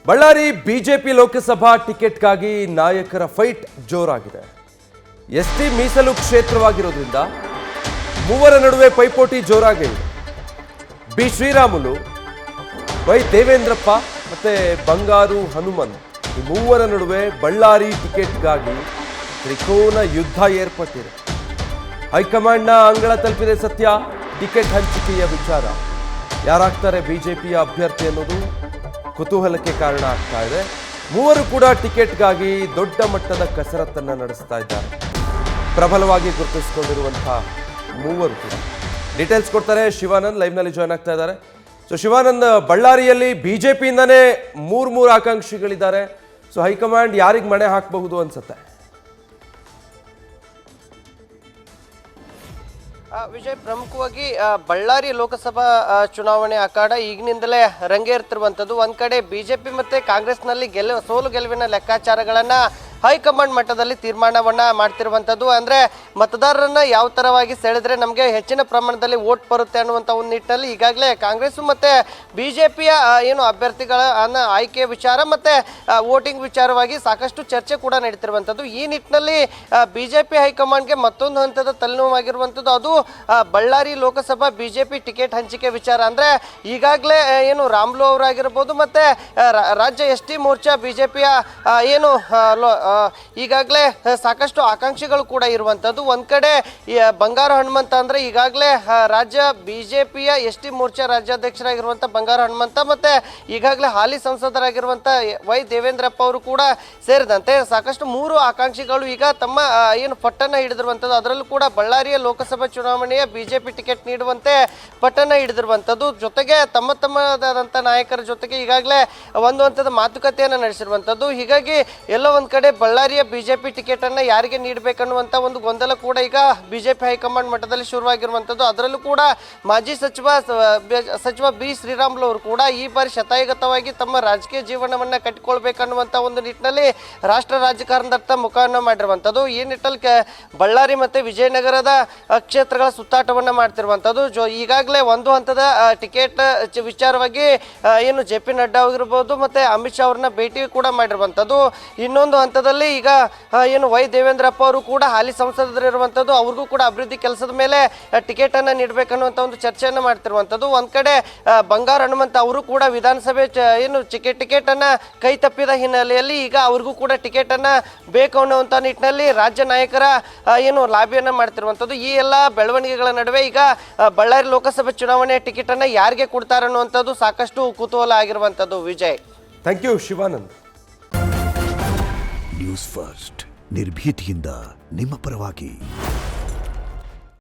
Ballari BJP Lok Sabha ಟಿಕೆಟ್ಗಾಗಿ ನಾಯಕರ fight ಜೋರಾಗಿದೆ. ST ಮೀಸಲು ಕ್ಷೇತ್ರವಾಗಿರೋದ್ರಿಂದ ಮೂವರ ನಡುವೆ ಪೈಪೋಟಿ ಜೋರಾಗಿದೆ. ಬಿ ಶ್ರೀರಾಮುಲು, ವೈ ದೇವೇಂದ್ರಪ್ಪ ಮತ್ತೆ ಬಂಗಾರು ಹನುಮಂತ್ ಈ ಮೂವರ ನಡುವೆ ಬಳ್ಳಾರಿ ಟಿಕೆಟ್ಗಾಗಿ ತ್ರಿಕೋನ ಯುದ್ಧ ಏರ್ಪಟ್ಟಿದೆ. ಹೈಕಮಾಂಡ್ನ ಅಂಗಳ ತಲುಪಿದೆ ಸತ್ಯ. ಟಿಕೆಟ್ ಹಂಚಿಕೆಯ ವಿಚಾರ, ಯಾರಾಗ್ತಾರೆ ಬಿಜೆಪಿಯ ಅಭ್ಯರ್ಥಿ ಅನ್ನೋದು ಕುತೂಹಲಕ್ಕೆ ಕಾರಣ ಆಗ್ತಾ ಇದೆ. ಮೂವರು ಕೂಡ ಟಿಕೆಟ್ಗಾಗಿ ದೊಡ್ಡ ಮಟ್ಟದ ಕಸರತ್ತನ್ನು ನಡೆಸ್ತಾ ಇದ್ದಾರೆ. ಪ್ರಬಲವಾಗಿ ಗುರುತಿಸಿಕೊಂಡಿರುವಂತಹ ಮೂವರು ಕೂಡ ಡೀಟೇಲ್ಸ್ ಕೊಡ್ತಾರೆ. ಶಿವಾನಂದ್ ಲೈವ್ನಲ್ಲಿ ಜಾಯ್ನ್ ಆಗ್ತಾ ಇದ್ದಾರೆ. ಸೊ ಶಿವಾನಂದ್, ಬಳ್ಳಾರಿಯಲ್ಲಿ ಬಿಜೆಪಿಯಿಂದನೇ ಮೂರು ಆಕಾಂಕ್ಷಿಗಳಿದ್ದಾರೆ. ಸೊ ಹೈಕಮಾಂಡ್ ಯಾರಿಗೆ ಮಣೆ ಹಾಕಬಹುದು ಅನ್ಸುತ್ತೆ? ವಿಜಯ್, ಪ್ರಮುಖವಾಗಿ ಬಳ್ಳಾರಿ ಲೋಕಸಭಾ ಚುನಾವಣೆ ಅಖಾಡ ಈಗಿನಿಂದಲೇ ರಂಗೇರ್ತಿರುವಂಥದ್ದು. ಒಂದ್ ಕಡೆ ಬಿಜೆಪಿ ಮತ್ತೆ ಕಾಂಗ್ರೆಸ್ನಲ್ಲಿ ಸೋಲು ಗೆಲುವಿನ ಲೆಕ್ಕಾಚಾರಗಳನ್ನ ಹೈಕಮಾಂಡ್ ಮಟ್ಟದಲ್ಲಿ ತೀರ್ಮಾನವನ್ನ ಮಾಡ್ತಿರುವಂಥದ್ದು. ಅಂದ್ರೆ ಮತದಾರರನ್ನ ಯಾವ ತರವಾಗಿ ಸೆಳೆದ್ರೆ ನಮಗೆ ಹೆಚ್ಚಿನ ಪ್ರಮಾಣದಲ್ಲಿ ವೋಟ್ ಬರುತ್ತೆ ಅನ್ನುವಂಥ ಒಂದು ನಿಟ್ಟಿನಲ್ಲಿ ಈಗಾಗಲೇ ಕಾಂಗ್ರೆಸ್ ಮತ್ತೆ ಬಿಜೆಪಿಯ ಏನು ಅಭ್ಯರ್ಥಿಗಳ ಆಯ್ಕೆ ವಿಚಾರ ಮತ್ತೆ ವೋಟಿಂಗ್ ವಿಚಾರವಾಗಿ ಸಾಕಷ್ಟು ಚರ್ಚೆ ಕೂಡ ನಡೀತಿರುವಂಥದ್ದು. ಈ ನಿಟ್ಟಿನಲ್ಲಿ ಬಿಜೆಪಿ ಹೈಕಮಾಂಡ್ಗೆ ಮತ್ತೊಂದು ಹಂತದ ತಲೆನೋವಾಗಿರುವಂಥದ್ದು ಅದು ಬಳ್ಳಾರಿ ಲೋಕಸಭಾ ಬಿಜೆಪಿ ಟಿಕೆಟ್ ಹಂಚಿಕೆ ವಿಚಾರ. ಅಂದ್ರೆ ಈಗಾಗಲೇ ಏನು ರಾಮ್ಲು ಅವರಾಗಿರ್ಬೋದು ಮತ್ತೆ ರಾಜ್ಯ ಎಸ್ ಟಿ ಮೋರ್ಚಾ ಬಿಜೆಪಿಯ ಏನು ಈಗಾಗಲೇ ಸಾಕಷ್ಟು ಆಕಾಂಕ್ಷಿಗಳು ಕೂಡ ಇರುವಂಥದ್ದು. ಒಂದ್ ಕಡೆ ಬಂಗಾರು ಹನುಮಂತ ಅಂದ್ರೆ ಈಗಾಗಲೇ ರಾಜ್ಯ ಬಿಜೆಪಿಯ ಎಸ್ ಟಿ ಮೋರ್ಚಾ ರಾಜ್ಯಾಧ್ಯಕ್ಷರಾಗಿರುವಂಥ ಬಂಗಾರು ಹನುಮಂತ ಮತ್ತೆ ಈಗಾಗಲೇ ಹಾಲಿ ಸಂಸದರಾಗಿರುವಂಥ ವೈ ದೇವೇಂದ್ರಪ್ಪ ಅವರು ಕೂಡ ಸೇರಿದಂತೆ ಸಾಕಷ್ಟು ಮೂರು ಆಕಾಂಕ್ಷಿಗಳು ಈಗ ತಮ್ಮ ಏನು ಪಟ್ಟನ್ನ ಹಿಡಿದಿರುವಂಥದ್ದು. ಅದರಲ್ಲೂ ಕೂಡ ಬಳ್ಳಾರಿಯ ಲೋಕಸಭಾ ಚುನಾವಣೆಯ ಬಿಜೆಪಿ ಟಿಕೆಟ್ ನೀಡುವಂತೆ ಪಟ್ಟನ್ನ ಹಿಡಿದಿರುವಂಥದ್ದು. ಜೊತೆಗೆ ತಮ್ಮದಾದಂಥ ನಾಯಕರ ಜೊತೆಗೆ ಈಗಾಗಲೇ ಒಂದು ಹಂತದ ಮಾತುಕತೆಯನ್ನು ನಡೆಸಿರುವಂಥದ್ದು. ಹೀಗಾಗಿ ಎಲ್ಲೋ ಒಂದ್ ಕಡೆ ಬಳ್ಳಾರಿಯ ಬಿಜೆಪಿ ಟಿಕೆಟ್ ಅನ್ನ ಯಾರಿಗೆ ನೀಡಬೇಕನ್ನುವಂತ ಒಂದು ಗೊಂದಲ ಕೂಡ ಈಗ ಬಿಜೆಪಿ ಹೈಕಮಾಂಡ್ ಮಟ್ಟದಲ್ಲಿ ಶುರುವಾಗಿರುವಂತದ್ದು. ಅದರಲ್ಲೂ ಕೂಡ ಮಾಜಿ ಸಚಿವ ಬಿ ಶ್ರೀರಾಮುಲು ಅವರು ಕೂಡ ಈ ಬಾರಿ ಶತಾಯುಗತವಾಗಿ ತಮ್ಮ ರಾಜಕೀಯ ಜೀವನವನ್ನ ಕಟ್ಟಿಕೊಳ್ಬೇಕನ್ನುವಂತ ಒಂದು ನಿಟ್ಟಿನಲ್ಲಿ ರಾಷ್ಟ್ರ ರಾಜಕಾರಣದತ್ತ ಮುಖವನ್ನು ಮಾಡಿರುವಂತದ್ದು. ಈ ನಿಟ್ಟಿನಲ್ಲಿ ಬಳ್ಳಾರಿ ಮತ್ತೆ ವಿಜಯನಗರದ ಕ್ಷೇತ್ರಗಳ ಸುತ್ತಾಟವನ್ನ ಮಾಡ್ತಿರುವಂತದ್ದು. ಈಗಾಗಲೇ ಒಂದು ಹಂತದ ಟಿಕೆಟ್ ವಿಚಾರವಾಗಿ ಏನು ಜೆ ಪಿ ನಡ್ಡಾ ಆಗಿರ್ಬೋದು ಮತ್ತೆ ಅಮಿತ್ ಶಾ ಅವ್ರನ್ನ ಭೇಟಿ ಕೂಡ ಮಾಡಿರುವಂತದ್ದು. ಇನ್ನೊಂದು ಹಂತದಲ್ಲಿ ಈಗ ಏನು ವೈ ದೇವೇಂದ್ರಪ್ಪ ಅವರು ಕೂಡ ಹಾಲಿ ಸಂಸದರಿರುವಂಥದ್ದು. ಅವ್ರಿಗೂ ಕೂಡ ಅಭಿವೃದ್ಧಿ ಕೆಲಸದ ಮೇಲೆ ಟಿಕೆಟ್ ಅನ್ನ ನೀಡಬೇಕನ್ನುವಂಥ ಒಂದು ಚರ್ಚೆಯನ್ನು ಮಾಡ್ತಿರುವಂಥದ್ದು. ಒಂದ್ ಕಡೆ ಬಂಗಾರು ಹನುಮಂತ ಅವರು ಕೂಡ ವಿಧಾನಸಭೆ ಏನು ಟಿಕೆಟ್ ಅನ್ನ ಕೈ ತಪ್ಪಿದ ಹಿನ್ನೆಲೆಯಲ್ಲಿ ಈಗ ಅವ್ರಿಗೂ ಕೂಡ ಟಿಕೆಟ್ ಅನ್ನ ಬೇಕು ಅನ್ನುವಂಥ ನಿಟ್ಟಿನಲ್ಲಿ ರಾಜ್ಯ ನಾಯಕರ ಏನು ಲಾಬಿಯನ್ನ ಮಾಡ್ತಿರುವಂಥದ್ದು. ಈ ಎಲ್ಲ ಬೆಳವಣಿಗೆಗಳ ನಡುವೆ ಈಗ ಬಳ್ಳಾರಿ ಲೋಕಸಭೆ ಚುನಾವಣೆ ಟಿಕೆಟ್ ಅನ್ನ ಯಾರಿಗೆ ಕೊಡ್ತಾರೆ ಅನ್ನುವಂಥದ್ದು ಸಾಕಷ್ಟು ಕುತೂಹಲ ಆಗಿರುವಂಥದ್ದು. Vijay, thank you Shivanand. News first ನಿರ್ಭೀತಿಯಿಂದ ನಿಮ್ಮ ಪರವಾಗಿ.